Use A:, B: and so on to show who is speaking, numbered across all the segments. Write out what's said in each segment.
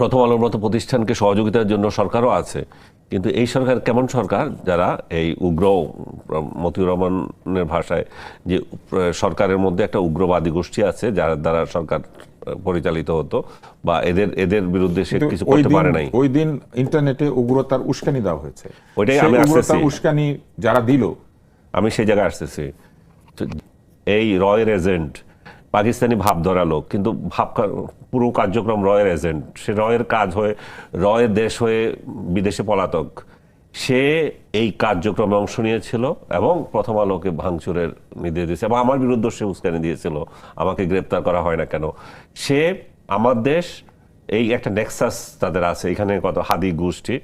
A: প্রথম আলোর মতো প্রতিষ্ঠানকে সহযোগিতার জন্য সরকারও আছে, কিন্তু এই সরকার কেমন সরকার যারা এই উগ্র, মতিউর রহমানের ভাষায় যে সরকারের মধ্যে একটা উগ্রবাদী গোষ্ঠী আছে যার দ্বারা সরকার পরিচালিত হতো, বা এদের বিরুদ্ধে সে কিছু করতে পারে নাই।
B: ওই দিন ইন্টারনেটে উগ্রতার উস্কানি দেওয়া হয়েছে,
A: ওইটাই আমি আসতেছি,
B: উস্কানি যারা দিল,
A: আমি সেই জায়গায় আসতেছি। এই রয়ের এজেন্ট পাকিস্তানি ভাব ধরা লোক, কিন্তু পুরো কার্যক্রম রয়ের এজেন্ট। সে রয়ের কাজ হয়ে, রয়ের দেশ হয়ে বিদেশে পলাতক, সে এই কার্যক্রমে অংশ নিয়েছিল এবং প্রথম আলোকে ভাঙচুরের নির্দেশ দিয়েছে এবং আমার বিরুদ্ধে সে উস্কানি দিয়েছিল, আমাকে গ্রেপ্তার করা হয় না কেন। সে আমার দেশ, এই একটা নেক্সাস তাদের আছে এখানে, কত হাদি গোষ্ঠী,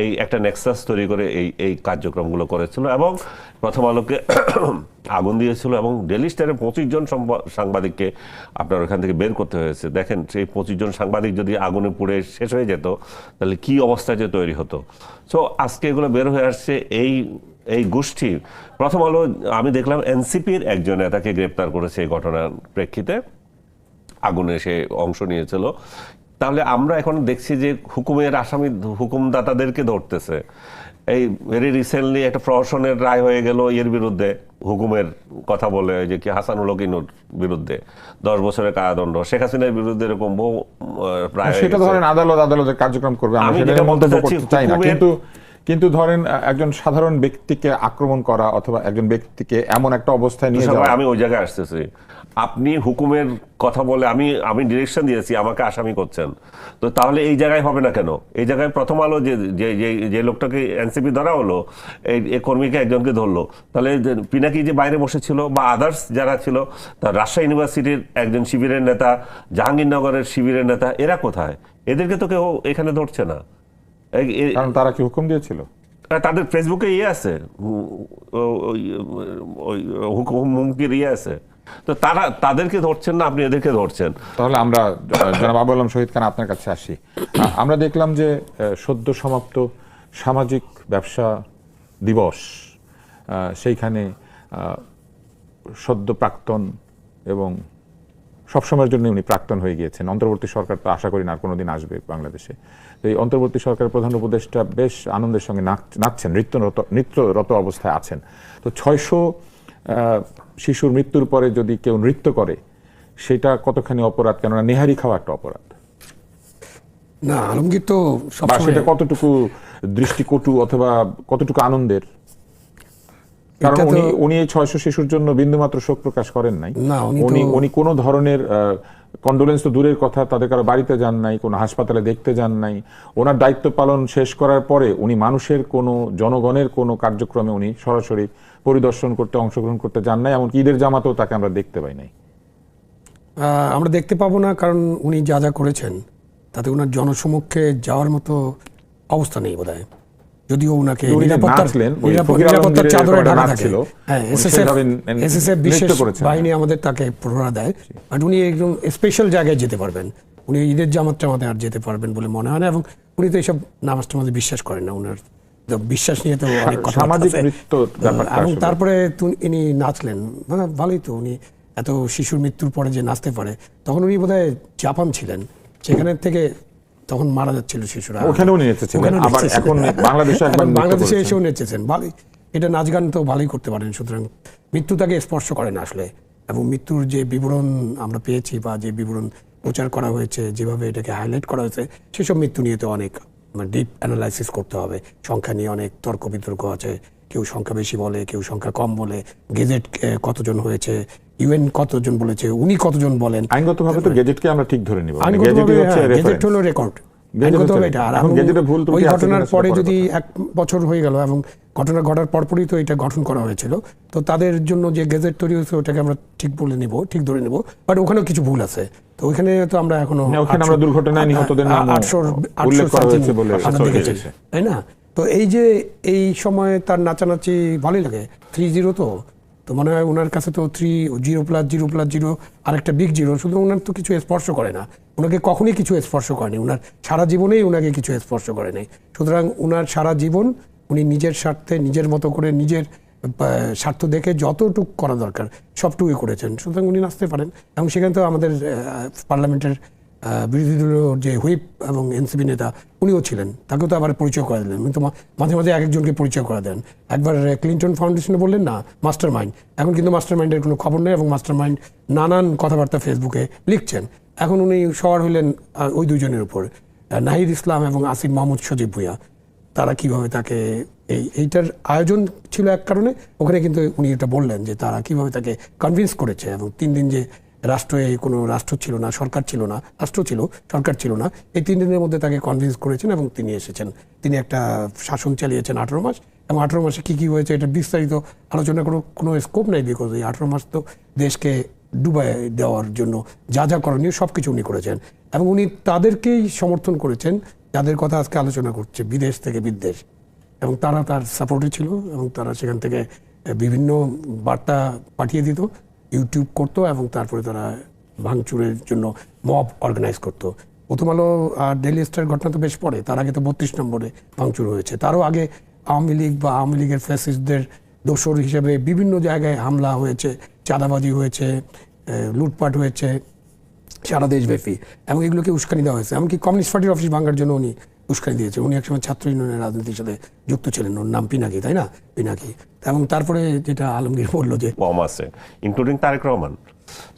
A: এই একটা নেক্সাস তৈরি করে এই কার্যক্রমগুলো করেছিল এবং প্রথম আলোকে আগুন দিয়েছিল এবং ডেইলি স্টারের 25 জন সাংবাদিককে আপনার ওখান থেকে বের করতে হয়েছে। দেখেন, সেই 25 জন সাংবাদিক যদি আগুনে পুড়ে শেষ হয়ে যেত তাহলে কি অবস্থা যে তৈরি হতো। সো আজকে এগুলো বের হয়ে আসছে। এই গোষ্ঠী, প্রথম আলো আমি দেখলাম এনসিপির একজন নেতাকে গ্রেপ্তার করেছে এই ঘটনার প্রেক্ষিতে, আগুনে সে অংশ নিয়েছিল। তাহলে আমরা এখন দেখছি যে হুকুমের আসামি, হুকুমদাতাদেরকে ধরতেছে। এই ভেরি রিসেন্টলি একটা প্রহসনের রায় হয়ে গেল এর বিরুদ্ধে, হুকুমের কথা বলে, যে কি হাসানুল হকিনুর বিরুদ্ধে 10 বছরের কারাদণ্ড। শেখ হাসিনার বিরুদ্ধে এরকম বহু রায়, সেটা ধরেন
B: আদালতের কার্যক্রম করবে, আমি সেটা মন্তব্য করতে চাই না, কিন্তু ধরেন একজন সাধারণ ব্যক্তিকে আক্রমণ করা অথবা একজন ব্যক্তিকে এমন একটা অবস্থায় নিয়ে যাওয়া,
A: আমি ওই জায়গায় আসতেছি। আপনি হুকুমের কথা বলে আমি ডিরেকশন দিয়েছি, আমাকে আসামি করছেন, তো তাহলে এই জায়গায় হবে না কেন? এই জায়গায় প্রথম আলো যে লোকটাকে এনসিপি ধরা হলো, এই কর্মীকে একজনকে ধরলো, তাহলে পিনাকি যে বাইরে বসেছিল বা আদার্স যারা ছিল, তার রাজশাহী ইউনিভার্সিটির একজন শিবিরের নেতা, জাহাঙ্গীরনগরের শিবিরের নেতা, এরা কোথায়? এদেরকে তো কেউ এখানে ধরছে না।
B: কারণ তারা কি হুকুম দিয়েছিল?
A: তাদের ফেসবুকে আছে, হুমকির আছে, তো তাদেরকে ধরছেন না, আপনি এদেরকে ধরছেন।
B: তাহলে আমরা জনাব আবুল আলম শহীদ খান আপনার কাছে আসি। আমরা দেখলাম যে সদ্য সমাপ্ত সামাজিক ব্যবসা দিবস, সেইখানে সদ্য প্রাক্তন এবং সবসময়ের জন্য উনি প্রাক্তন হয়ে গিয়েছেন, অন্তর্বর্তী সরকার তো আশা করি না কোনোদিন আসবে বাংলাদেশে, তো এই অন্তর্বর্তী সরকারের প্রধান উপদেষ্টা বেশ আনন্দের সঙ্গে নাচছেন, নৃত্যরত অবস্থায় আছেন। তো 600 শিশুর মৃত্যুর পরে যদি কেউ নৃত্য করে, সেটা কতখানি অপরাধ? কেননা নেহারি খাওয়া একটা অপরাধ
C: না, আলমগীর তো
B: সেটা কতটুকু দৃষ্টিকটু অথবা কতটুকু আনন্দের? কারণ উনি এই 600 শিশুর জন্য বিন্দুমাত্র শোক প্রকাশ করেন নাই, উনি কোনো ধরনের কন্ডোলেন্স তো দূরের কথা, তাদের কারো বাড়িতে যান নাই, কোনো হাসপাতালে দেখতে যান নাই। ওনার দায়িত্ব পালন শেষ করার পরে উনি মানুষের কোনো, জনগণের কোনো কার্যক্রমে উনি সরাসরি পরিদর্শন করতে, অংশগ্রহণ করতে যান নাই, এমনকি ঈদের জামাতেও তাকে আমরা দেখতে পাই নাই।
C: আমরা দেখতে পাবো না, কারণ উনি যা যা করেছেন তাতে ওনার জনসমক্ষে যাওয়ার মতো অবস্থা নেই বোধহয়। যদিও ওনাকে নিরাপত্তার চাদরে ঢাকা থাকে, এসএসএফ বিশেষ বাহিনী আমাদের তাকে প্রহরা দেয়, বাট উনি একদম স্পেশাল জায়গায় যেতে পারবেন। উনি ঈদের জামাত টামাতে আর যেতে পারবেন বলে মনে হয় না, এবং উনি তো এইসব নামাজ টামাজে বিশ্বাস করেন না। ওনার বিশ্বাস নিয়ে তো অনেক কথা আছে। এবং তারপরে ইনি নাচলেন, মানে ভালোই তো, উনি এত শিশুর মৃত্যুর পরে যে নাচতে পারে। তখন উনি বোধহয় জাপান ছিলেন, সেখানে থেকে তখন মারা যাচ্ছিল শিশুরা, বাংলাদেশে এসেও নেচেছেন। ভালোই, এটা নাচ গান তো ভালোই করতে পারেন। সুতরাং মৃত্যু তাকে স্পর্শ করে না আসলে, এবং মৃত্যুর যে বিবরণ আমরা পেয়েছি বা যে বিবরণ প্রচার করা হয়েছে, যেভাবে এটাকে হাইলাইট করা হয়েছে, সেসব মৃত্যু নিয়ে তো অনেক ডিপ অ্যানালাইসিস করতে হবে। সংখ্যা নিয়ে অনেক তর্ক বিতর্ক আছে, কেউ সংখ্যা বেশি বলে, কেউ সংখ্যা কম বলে, গেজেট কতজন হয়েছে, ইউএন কতজন বলেছে, উনি কতজন বলেন।
B: আইনগতভাবে তো গেজেটকে আমরা ঠিক ধরে নিব,
C: গেজেট হলো রেকর্ড। ওই ঘটনার পরে যদি 1 বছর হয়ে গেল এবং ঘটনা ঘটার পরপরই তো এটা গঠন করা হয়েছিল, তো তাদের জন্য যে গেজেট তৈরি হয়েছে ওটাকে আমরা ঠিক বলে নিব, ঠিক ধরে নেব, বাট ওখানেও কিছু ভুল আছে। তো ওইখানে তো আমরা এখনো
B: দুর্ঘটনায় নিহতদের নাম উল্লেখ করা হয়েছে বলে দেখেছি,
C: তাই না? তো এই সময় তার নাচানাচি ভালোই লাগে। 3-0 তো মনে হয় ওনার কাছে তো 3 0+0+0 আরেকটা বিগ জিরো, শুধু ওনার তো কিছু স্পর্শ করে না, ওনাকে কখনই কিছু স্পর্শ করেনি, ওনার সারা জীবনেই ওনাকে কিছু স্পর্শ করে নাই। সুতরাং ওনার সারা জীবন উনি নিজের স্বার্থে, নিজের মতো করে, নিজের স্বার্থ দেখে যতটুকু করা দরকার সবটুকুই করেছেন। সুতরাং উনি নাচতে পারেন, এবং সেখানে তো আমাদের পার্লামেন্টের বিরোধী দলীয় যে হুইপ এবং এনসিপি নেতা উনিও ছিলেন, তাকেও তো আবার পরিচয় করে দিলেন। কিন্তু মাঝে মাঝে এক একজনকে পরিচয় করে দেন। একবার ক্লিন্টন ফাউন্ডেশনে বললেন না মাস্টার মাইন্ড, এখন কিন্তু মাস্টার মাইন্ডের কোনো খবর নেই এবং মাস্টার মাইন্ড নানান কথাবার্তা ফেসবুকে লিখছেন। এখন উনি সওয়ার হইলেন ওই দুজনের উপর, নাহিদ ইসলাম এবং আসিফ মাহমুদ সজীব ভুঁইয়া। তারা কিভাবে তাকে এইটার আয়োজন ছিল এক কারণে, ওখানে কিন্তু উনি এটা বললেন যে তারা কিভাবে তাকে কনভিন্স করেছে এবং 3 দিন যে রাষ্ট্রে কোনো রাষ্ট্র ছিল না, সরকার ছিল না, রাষ্ট্র ছিল সরকার ছিল না, এই 3 দিনের মধ্যে তাকে কনভিন্স করেছেন এবং তিনি এসেছেন। তিনি একটা শাসন চালিয়েছেন 18 মাস এবং 18 মাসে কী কী হয়েছে এটা বিস্তারিত আলোচনা কোনো স্কোপ নাই, বিকজ এই 18 মাস তো দেশকে ডুবাই দেওয়ার জন্য যা যা করণীয় সব কিছু উনি করেছেন এবং উনি তাদেরকেই সমর্থন করেছেন যাদের কথা আজকে আলোচনা করছে, বিদেশ থেকে বিদ্বেষ, এবং তারা তার সাপোর্টে ছিল এবং তারা সেখান থেকে বিভিন্ন বার্তা পাঠিয়ে দিত, ইউটিউব করতো এবং তারপরে তারা ভাঙচুরের জন্য মব অর্গানাইজ করতো। প্রথম আলো আর ডেইলি স্টার ঘটনা তো বেশ পরে, তার আগে তো 32 নম্বরে ভাঙচুর হয়েছে। তারও আগে আওয়ামী লীগ বা আওয়ামী লীগের ফ্যাসিস্টদের দোসর হিসেবে বিভিন্ন জায়গায় হামলা হয়েছে, চাঁদাবাজি হয়েছে, লুটপাট হয়েছে সারা দেশব্যাপী, এবং এগুলোকে উস্কানি দেওয়া হয়েছে। এমনকি কমিউনিস্ট পার্টির অফিস ভাঙার জন্য উনি উস্কানি দিয়েছে। উনি একসময় ছাত্র ইউনিয়নের রাজনীতির সাথে যুক্ত ছিলেন, ওর নাম পিনাকি, তাই না, পিনাকি। এবং তারপরে যেটা আলমগীর বললো যে
A: কম আছে, ইনক্লুডিং তারেক রহমান।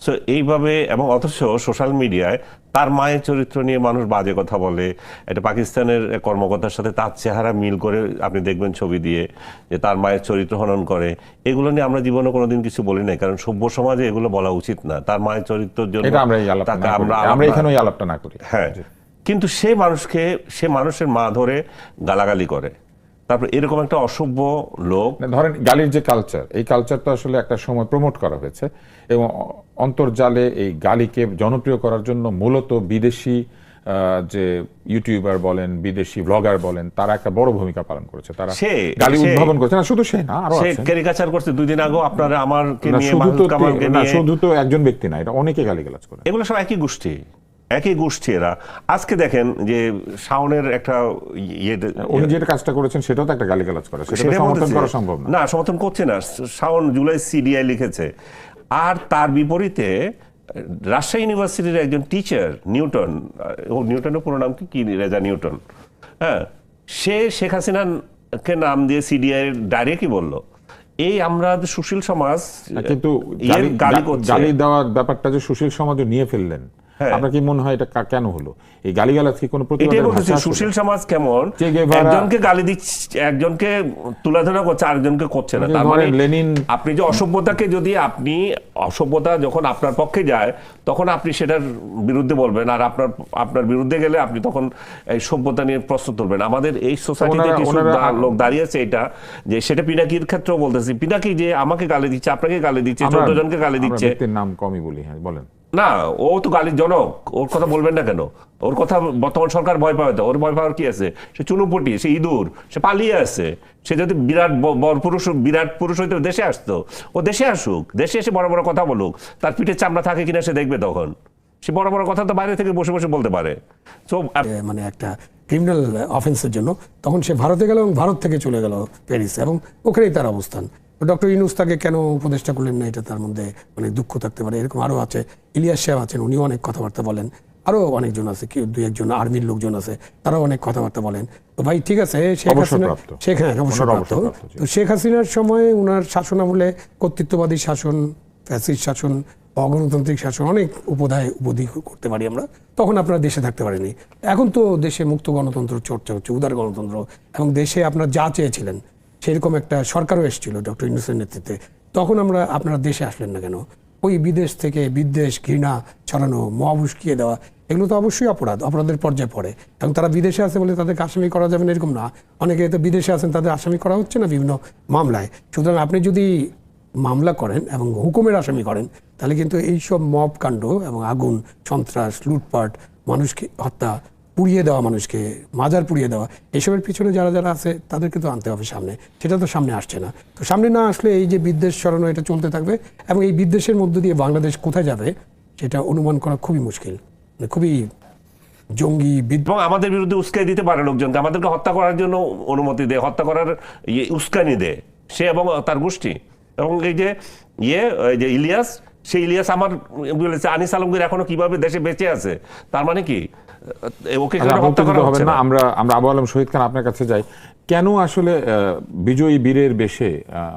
A: সো এইভাবে, এবং অথচ সোশ্যাল মিডিয়ায় তার মায়ের চরিত্র নিয়ে মানুষ বাজে কথা বলে। এটা পাকিস্তানের কর্মকর্তার সাথে তার চেহারা মিল করে আপনি দেখবেন ছবি দিয়ে যে তার মায়ের চরিত্র হনন করে। এগুলো নিয়ে আমরা জীবনে কোনোদিন কিছু বলি নাই, কারণ সভ্য সমাজে এগুলো বলা উচিত না। তার মায়ের চরিত্রের জন্য
B: আমরা এখানে আলাপটা না করি।
A: হ্যাঁ, কিন্তু সে মানুষের মা ধরে গালাগালি করে। তারপর এরকম একটা অসভ্য লোক,
B: ধরেন গালির যে কালচার, এই কালচার তো আসলে একটা সময় প্রমোট করা হয়েছে এবং অন্তর্জালে এই গালিকে জনপ্রিয় করার জন্য মূলত বিদেশি যে ইউটিউবার বলেন, বিদেশি ব্লগার বলেন, তারা একটা বড় ভূমিকা পালন করেছে। তারা গালি উদ্ভাবন করেছে। না শুধু সে না, আরো আছে।
A: ক্যারিকাচার করছে 2 দিন আগে আপনারা আমারকে নিয়ে,
B: শুধু তো একজন ব্যক্তি না, এটা অনেকে গালিগালাজ করে।
A: এগুলো সব একই গোষ্ঠী এরা। আজকে দেখেন যে শাওনের একটা
B: উনি যেটা কাজটা করেছেন সেটাও তো একটা গালিগালাজ করে, সেটা সমর্থন করা সম্ভব না।
A: না, সমর্থন করছে না। শাওন জুলাই সিডিআই লিখেছে, আর তার বিপরীতে রাজশাহী ইউনিভার্সিটির একজন টিচার নিউটনের পুরো নাম কি, রেজা নিউটন, হ্যাঁ, সে শেখ হাসিনাকে নাম দিয়ে সিডিআই ডাইরেক্টই বললো এই আমরা সুশীল সমাজ,
B: কিন্তু গালি দেওয়ার ব্যাপারটা যে সুশীল সমাজও নিয়ে ফেললেন, আপনার কি মনে হয় এটা কেন হলো? এই গালিগালাজ কি কোনো প্রতিবাদ?
A: সুশীল সমাজ কেমন একজনকে গালি দিচ্ছে, একজনকে তুলাধনা করছে, আরেকজনকে করছে না। তার মানে আপনি যে অসভ্যতাকে, যদি আপনি অসভ্যতা যখন আপনার পক্ষে যায় তখন আপনি সেটার বিরুদ্ধে বলবেন, আর আপনার বিরুদ্ধে গেলে আপনি তখন এই সভ্যতা নিয়ে প্রশ্ন তুলবেন। আমাদের এই সোসাইটিতে কিছু লোক দাঁড়িয়েছে, এটা যে সেটা পিনাকির ক্ষেত্রেও বলতেছি, পিনাকি যে আমাকে গালি দিচ্ছে, আপনাকে গালি দিচ্ছে, 14 জনকে গালি দিচ্ছে।
B: নাম কমই বলি, হ্যাঁ বলেন
A: না, ও তো গালির জনক, ওর কথা বলবেন না কেন? ওর কথা বর্তমান সরকার ভয় পাবে তো, ওর ভয় পাওয়ার কি আছে? সে চুনুপুটি, সে ইঁদুর, সে পালিয়ে আসছে। সে যদি বিরাট পুরুষ হইতে দেশে আসতো, ও দেশে আসুক, দেশে এসে বড় বড় কথা বলুক, তার পিঠে চামড়া থাকে কিনা সে দেখবে তখন। সে বড় বড় কথা তো বাইরে থেকে বসে বসে বলতে পারে।
C: মানে একটা ক্রিমিনাল অফেন্সের জন্য তখন সে ভারতে গেল এবং ভারত থেকে চলে গেল প্যারিসে, এবং ওখানেই তার অবস্থান। ডক্টর ইউনূস তাকে কেন উপদেষ্টা করলেন না, এটা তার মধ্যে অনেক দুঃখ থাকতে পারে। এরকম আরও আছে, ইলিয়াস সাহেব আছেন, উনিও অনেক কথাবার্তা বলেন, আরও অনেকজন আছে, কি 2-1জন আর্মির লোকজন আছে, তারাও অনেক কথাবার্তা বলেন। তো ভাই ঠিক আছে, শেখ হাসিনার সময় উনার শাসনামলে কর্তৃত্ববাদী শাসন, ফ্যাসিস্ট শাসন, অগণতান্ত্রিক শাসন, অনেক উপধি করতে পারি আমরা। তখন আপনারা দেশে থাকতে পারেনি। এখন তো দেশে মুক্ত গণতন্ত্র চর্চা হচ্ছে, উদার গণতন্ত্র, এবং দেশে আপনারা যা চেয়েছিলেন সেরকম একটা সরকারও এসেছিল ডক্টর ইউনূসের নেতৃত্বে। তখন আপনারা দেশে আসলেন না কেন? ওই বিদেশ থেকে বিদ্বেষ, ঘৃণা ছড়ানো, মব উস্কিয়ে দেওয়া, এগুলো তো অবশ্যই অপরাধের পর্যায়ে পড়ে। এবং তারা বিদেশে আছে বলে তাদেরকে আসামি করা যাবে না এরকম না। অনেকে তো বিদেশে আছেন, তাদের আসামি করা হচ্ছে না বিভিন্ন মামলায়। সুতরাং আপনি যদি মামলা করেন এবং হুকুমের আসামি করেন, তাহলে কিন্তু এইসব মব কাণ্ড এবং আগুন, সন্ত্রাস, লুটপাট, মানুষকে হত্যা, পুড়িয়ে দেওয়া, মানুষকে মাজার পুড়িয়ে দেওয়া, এসবের পিছনে যারা আছে তাদেরকে তো আনতে হবে সামনে। সেটা তো সামনে আসছে না। তো সামনে না আসলে এই যে বিদ্বেষ ছড়ানো, এটা চলতে থাকবে, এবং এই বিদ্বেষের মধ্য দিয়ে বাংলাদেশ কোথায় যাবে সেটা অনুমান করা খুবই মুশকিল, খুবই জঙ্গি
A: এবং আমাদের বিরুদ্ধে উস্কানি দিতে পারে লোকজনকে, আমাদেরকে হত্যা করার জন্য অনুমতি দেয়, হত্যা করার উস্কানি দেয় সে এবং তার গোষ্ঠী। এবং এই যে ইলিয়াস, সেই ইলিয়াস আমার বলেছে আনিস আলমগীর এখনো কিভাবে দেশে বেঁচে আছে, তার মানে কি ওকে কেন হত্যা করা হচ্ছে না?
B: আমরা আবু আলম শহীদ খান আপনার কাছে যাই। কেন আসলে বিজয়ী বীরের বেশে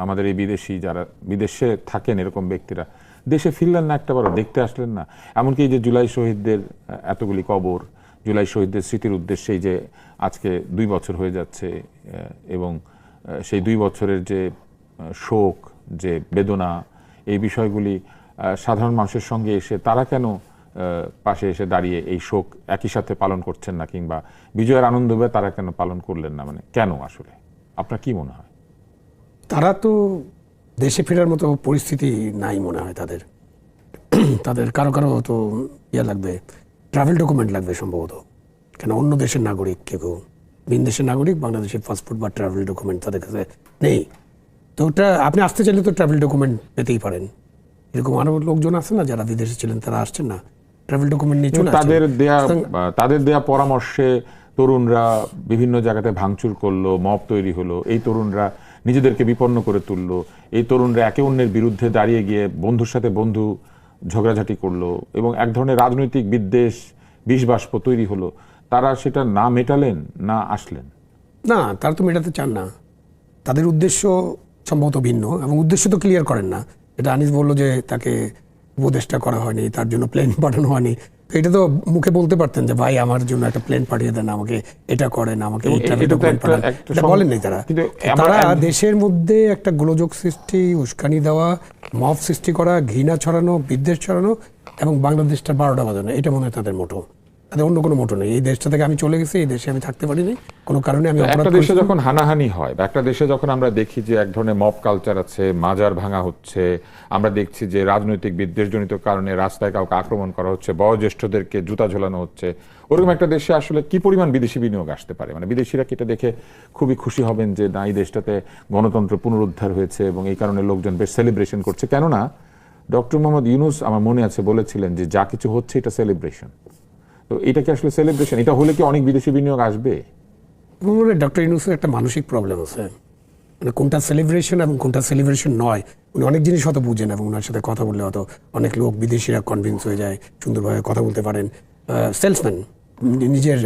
B: আমাদের এই বিদেশি যারা বিদেশে থাকেন এরকম ব্যক্তিরা দেশে ফিরলেন না, একটাবারও দেখতে আসলেন না? এমনকি এই যে জুলাই শহীদদের এতগুলি কবর, জুলাই শহীদদের স্মৃতির উদ্দেশ্যে যে আজকে 2 বছর হয়ে যাচ্ছে, এবং সেই 2 বছরের যে শোক, যে বেদনা, এই বিষয়গুলি সাধারণ মানুষের সঙ্গে এসে তারা কেন পাশে এসে দাঁড়িয়ে এই শোক একই সাথে পালন করছেন না, কিংবা বিজয়ের আনন্দ তারা কেন পালন করলেন না? মানে কেন আসলে আপনার কি মনে হয়?
C: তারা তো দেশে ফেরার মতো পরিস্থিতি নাই মনে হয় তাদের। তাদের কারো কারো তো লাগবে, ট্রাভেল ডকুমেন্ট লাগবে সম্ভবত, কেন অন্য দেশের নাগরিক, কেউ ভিন দেশের নাগরিক, বাংলাদেশের পাসপোর্ট বা ট্রাভেল ডকুমেন্ট তাদের কাছে নেই। তো ওটা আপনি আসতে চাইলে তো ট্রাভেল ডকুমেন্ট পেতেই পারেন। এরকম আরো লোকজন আছে না যারা বিদেশে ছিলেন, তারা আসছেন না, ট্রাভেল ডকুমেন্ট নিয়ে চলে
B: তাদের দেয়া পরামর্শে তরুণরা বিভিন্ন জায়গাতে ভাঙচুর করলো, মব তৈরি হলো, এই তরুণরা নিজেদেরকে বিপন্ন করে তুললো, এই তরুণরা একে অন্যের বিরুদ্ধে দাঁড়িয়ে গিয়ে বন্ধুর সাথে বন্ধু ঝগড়াঝাটি করলো, এবং এক ধরনের রাজনৈতিক বিদ্বেষ, বিষবাষ্প তৈরি হলো। তারা সেটা না মেটালেন, না আসলেন
C: না, তারা তো মেটাতে চান না। তাদের উদ্দেশ্য সম্ভবত ভিন্ন, এবং উদ্দেশ্য তো ক্লিয়ার করেন না। এটা আনিস বললো যে তাকে উপদেষ্টা করা হয়নি, তার জন্য প্লেন পাঠানো হয়নি। তো এটা তো মুখে বলতে পারতেন যে ভাই আমার জন্য একটা প্লেন পাঠিয়ে দেন, আমাকে এটা করেন, আমাকে বলেননি তারা। তারা দেশের মধ্যে একটা গোলযোগ সৃষ্টি, উস্কানি দেওয়া, মব সৃষ্টি করা, ঘৃণা ছড়ানো, বিদ্বেষ ছড়ানো, এবং বাংলাদেশটা 12টা বাজানো, এটা মনে হয় তাদের মোটো। তাদের অন্য কোনো মোটো নেই। এই দেশটা থেকে আমি চলে গেছি, এই দেশে আমি থাকতে পারিনি, কোনো কারণে আমি
B: একটা দেশে যখন হানাহানি হয়, বা একটা দেশে যখন আমরা দেখি যে এক ধরনের মব কালচার আছে, মাজার ভাঙা হচ্ছে, আমরা দেখছি যে রাজনৈতিক বিদ্বেষজনিত কারণে রাস্তায় কাউকে আক্রমণ করা হচ্ছে, বয়োজ্যেষ্ঠদেরকে জুতা ঝোলানো হচ্ছে, ওরকম একটা দেশে আসলে কি পরিমাণ বিদেশি বিনিয়োগ আসতে পারে? মানে বিদেশিরা কি এটা দেখে খুবই খুশি হবেন যে না, এই দেশটাতে গণতন্ত্র পুনরুদ্ধার হয়েছে এবং এই কারণে লোকজন বেশ সেলিব্রেশন করছে? কেননা ডক্টর মোহাম্মদ ইউনূস আমার মনে আছে বলেছিলেন যে যা কিছু হচ্ছে এটা সেলিব্রেশন। তো এটা কি আসলে সেলিব্রেশন? এটা হলে কি অনেক বিদেশি বিনিয়োগ আসবে?
C: ডক্টর ইউনূসের একটা মানসিক প্রবলেম আছে, মানে কোনটা সেলিব্রেশন এবং কোনটা সেলিব্রেশন নয়। উনি অনেক জিনিস হয়তো বুঝেন, এবং ওনার সাথে কথা বললে হয়তো অনেক লোক বিদেশিরা কনভিন্স হয়ে যায়, সুন্দরভাবে কথা বলতে পারেন। সেলসম্যান, নিজের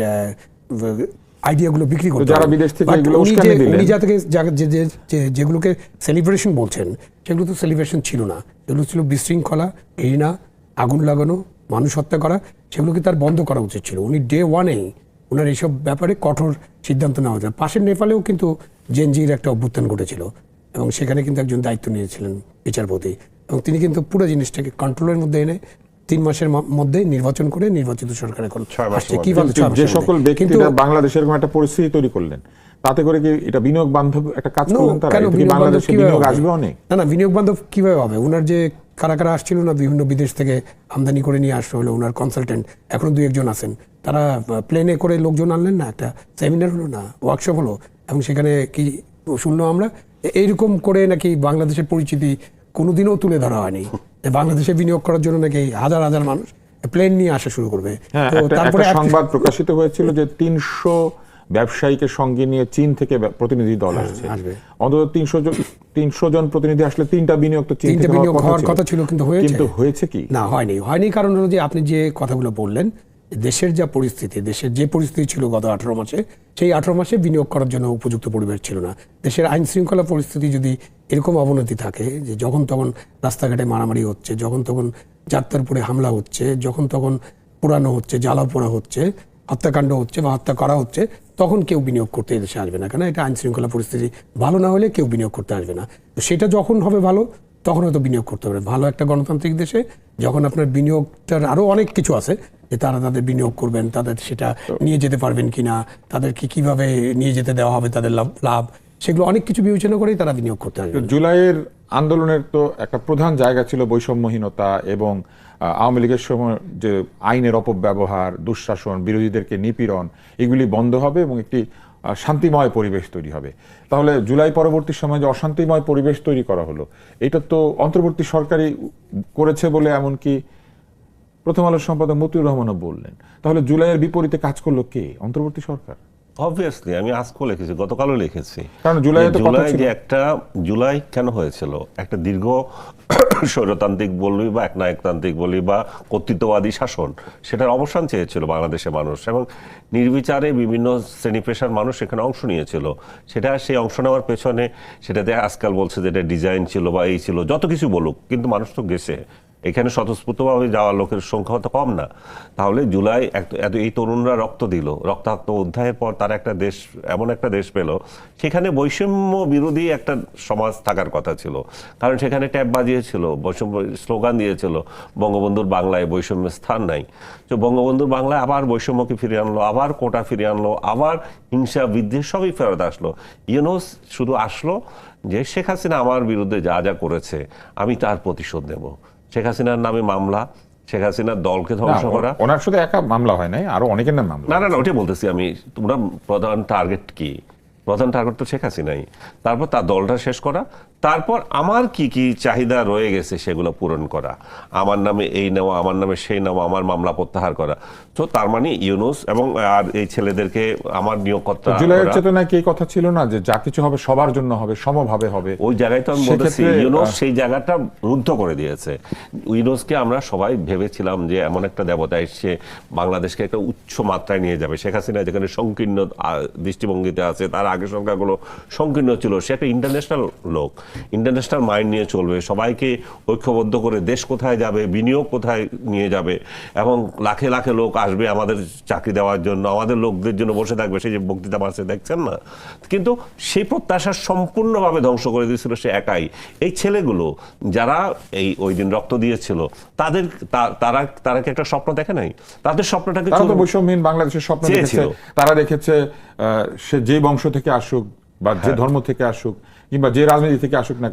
C: আইডিয়াগুলো বিক্রি করতে
B: যারা বিদেশ থেকে
C: উনি যেগুলোকে সেলিব্রেশন বলছেন, সেগুলো তো সেলিব্রেশন ছিল না। সেগুলো ছিল বিশৃঙ্খলা, ঘৃণা, আগুন লাগানো, মানুষ হত্যা করা। সেগুলোকে তার বন্ধ করা উচিত ছিল। উনি ডে ওয়ানেই ওনার এইসব ব্যাপারে কঠোর সিদ্ধান্ত নেওয়া হয়েছে। পাশের নেপালেও কিন্তু জেনজির একটা অভ্যুত্থান ঘটেছিল, এবং সেখানে কিন্তু একজন দায়িত্ব নিয়েছিলেন বিচারপতি, এবং তিনি কিন্তু পুরো জিনিসটাকে কন্ট্রোলের মধ্যে এনে 3 মাসের মধ্যে নির্বাচন করে নির্বাচিত সরকার এখন আসছে।
B: যে সকল ব্যক্তিরা বাংলাদেশের এরকম একটা পরিস্থিতি তৈরি করলেন, তাতে করে কি এটা বিনিয়োগ বান্ধব একটা কাজ করলেন তারা? বাংলাদেশে বিনিয়োগ আসবে অনেক?
C: না, বিনিয়োগ বান্ধব কিভাবে হবে? ওনার যে কারা কারা আসছিল না, বিভিন্ন বিদেশ থেকে আমদানি করে নিয়ে আসতে হলো, ওনার কনসালটেন্ট এখনো 2-1 আছেন। তারা প্লেনে করে লোকজন আনলেন না, একটা সেমিনার হলো না, ওয়ার্কশপ হলো, এবং সেখানে কি শুনলাম আমরা, এইরকম করে নাকি বাংলাদেশের পরিচিতি কোনোদিনও তুলে ধরা হয়নি। বাংলাদেশে বিনিয়োগ করার জন্য নাকি হাজার হাজার মানুষ প্লেন নিয়ে আসা শুরু করবে।
B: তারপরে সংবাদ প্রকাশিত হয়েছিল যে 300 ব্যবসায়ীকে সঙ্গে নিয়ে চীন থেকে প্রতিনিধি দল আসছে। অন্তত 300 জন প্রতিনিধি আসলে 3টা বিনিয়োগ তো চীন থেকে
C: হওয়ার কথা ছিল, কিন্তু
B: হয়েছে কি?
C: না, হয়নি। কারণ হলো যে আপনি যে কথাগুলো বললেন, দেশের যা পরিস্থিতি, দেশের যে পরিস্থিতি ছিল গত 18 মাসে, সেই 18 মাসে বিনিয়োগ করার জন্য উপযুক্ত পরিবেশ ছিল না। দেশের আইন শৃঙ্খলা পরিস্থিতি যদি এরকম অবনতি থাকে যে যখন তখন রাস্তাঘাটে মারামারি হচ্ছে, যখন তখন যাত্রার উপরে হামলা হচ্ছে, যখন তখন পোড়ানো হচ্ছে, জ্বালা পোড়া হচ্ছে, হত্যাকাণ্ড হচ্ছে বা হত্যা করা হচ্ছে, তখন কেউ বিনিয়োগ করতে এদেশে আসবে না। কেন? এটা আইন শৃঙ্খলা পরিস্থিতি ভালো না হলে কেউ বিনিয়োগ করতে আসবে না। তো সেটা যখন হবে ভালো, তখন হয়তো বিনিয়োগ করতে হবে। ভালো একটা গণতান্ত্রিক দেশে যখন আপনার বিনিয়োগটার আরও অনেক কিছু আছে, যে তারা তাদের বিনিয়োগ করবেন, তাদের সেটা নিয়ে যেতে পারবেন কিনা, তাদেরকে কিভাবে নিয়ে যেতে দেওয়া হবে, তাদের লাভ, সেগুলো অনেক কিছু বিবেচনা করেই তারা বিনিয়োগ করতে আসবে।
B: জুলাইয়ের আন্দোলনের তো একটা প্রধান জায়গা ছিল বৈষম্যহীনতা, এবং আওয়ামী লীগের সময় যে আইনের অপব্যবহার, দুঃশাসন, বিরোধীদেরকে নিপীড়ন, এগুলি বন্ধ হবে এবং একটি শান্তিময় পরিবেশ তৈরি হবে। তাহলে জুলাই পরবর্তী সময়ে যে অশান্তিময় পরিবেশ তৈরি করা হলো, এটা তো অন্তর্বর্তী সরকারই করেছে বলে এমনকি প্রথম আলোর সম্পাদক মতিউর রহমানও বললেন। তাহলে জুলাইয়ের বিপরীতে কাজ করলো কে? অন্তর্বর্তী সরকার।
A: অবভিয়াসলি আমি আজকেও লিখেছি, গতকালও লিখেছি।
B: কারণ জুলাই কেন হয়েছিল?
A: একটা জুলাই কেন হয়েছিল? একটা দীর্ঘ স্বৈরতান্ত্রিক বলি বা একনায়কতান্ত্রিক বলি বা কর্তৃত্ববাদী শাসন, সেটার অবসান চেয়েছিল বাংলাদেশের মানুষ, এবং নির্বিচারে বিভিন্ন শ্রেণী পেশার মানুষ সেখানে অংশ নিয়েছিল। সেটা সেই অংশ নেওয়ার পেছনে সেটাতে আজকাল বলছে যে এটা ডিজাইন ছিল বা এই ছিল, যত কিছু বলুক, কিন্তু মানুষ তো গেছে। এখানে স্বতঃস্ফূর্তভাবে যাওয়া লোকের সংখ্যা তো কম না। তাহলে জুলাই এত এই তরুণরা রক্ত দিল, রক্তাক্ত অধ্যায়ের পর তারা একটা দেশ, এমন একটা দেশ পেল, সেখানে বৈষম্য বিরোধী একটা সমাজ থাকার কথা ছিল। কারণ সেখানে ট্যাব বাজিয়েছিল, বৈষম্য স্লোগান দিয়েছিল, বঙ্গবন্ধুর বাংলায় বৈষম্যের স্থান নাই। তো বঙ্গবন্ধুর বাংলায় আবার বৈষম্যকে ফিরিয়ে আনলো, আবার কোটা ফিরিয়ে আনলো, আবার হিংসা বিদ্বেষ সবই ফেরত আসলো। ইউনূস শুধু আসলো যে শেখ হাসিনা আমার বিরুদ্ধে যা যা করেছে আমি তার প্রতিশোধ নেব। শেখ হাসিনার নামে মামলা, শেখ হাসিনার দলকে ধ্বংস করা।
B: ওনার শুধু একা মামলা হয় নাই, আরো অনেকের নাম মামলা।
A: না, ওটাই বলতেছি আমি। তোমরা প্রধান টার্গেট কি? প্রধান টার্গেট তো শেখ হাসিনাই। তারপর তার দলটা শেষ করা, তারপর আমার কি কি চাহিদা রয়ে গেছে সেগুলো পূরণ করা, আমার নামে এই নেওয়া, আমার নামে সেই নেওয়া, আমার মামলা প্রত্যাহার করা। তো তার মানে ইউনূস এবং আর এই ছেলেদেরকে আমার নিয়োগকর্তা।
B: জুলাইয়ের চেতনায় কি কথা ছিল না যে যা কিছু হবে সবার জন্য হবে, সমভাবে হবে?
A: ওই জায়গায় তো আমি বলতেছি ইউনূস সেই জায়গাটা রুদ্ধ করে দিয়েছে। ইউনূসকে আমরা সবাই ভেবেছিলাম যে এমন একটা দেবতা এসে বাংলাদেশকে একটা উচ্চ মাত্রায় নিয়ে যাবে। শেখ হাসিনা যেখানে সংকীর্ণ দৃষ্টিভঙ্গিতে আছে, তার আগের সরকারগুলো সংকীর্ণ ছিল, সে একটা ইন্টারন্যাশনাল লোক, ইন্টারন্যাশনাল মাইন্ড নিয়ে চলবে, সবাইকে ঐক্যবদ্ধ করে দেশ কোথায় যাবে, বিনিয়োগ কোথায় নিয়ে যাবে, এবং লাখে লাখে লোক আসবে আমাদের চাকরি দেওয়ার জন্য, আমাদের লোকদের জন্য বসে থাকবে। সেই যে বক্তৃতা মারছে দেখছেন না? কিন্তু সেই প্রত্যাশা সম্পূর্ণভাবে ধ্বংস করে দিয়েছিল সে একাই। এই ছেলেগুলো যারা এই ওই দিন রক্ত দিয়েছিল, তারা কি একটা স্বপ্ন দেখে নাই? তাদের স্বপ্নটাকে
B: বৈষম্যহীন বাংলাদেশের স্বপ্ন দেখেছে। তারা দেখেছে সে যে বংশ থেকে আসুক বা যে ধর্ম থেকে আসুক কিংবা যে রাজনীতি থেকে আসুক না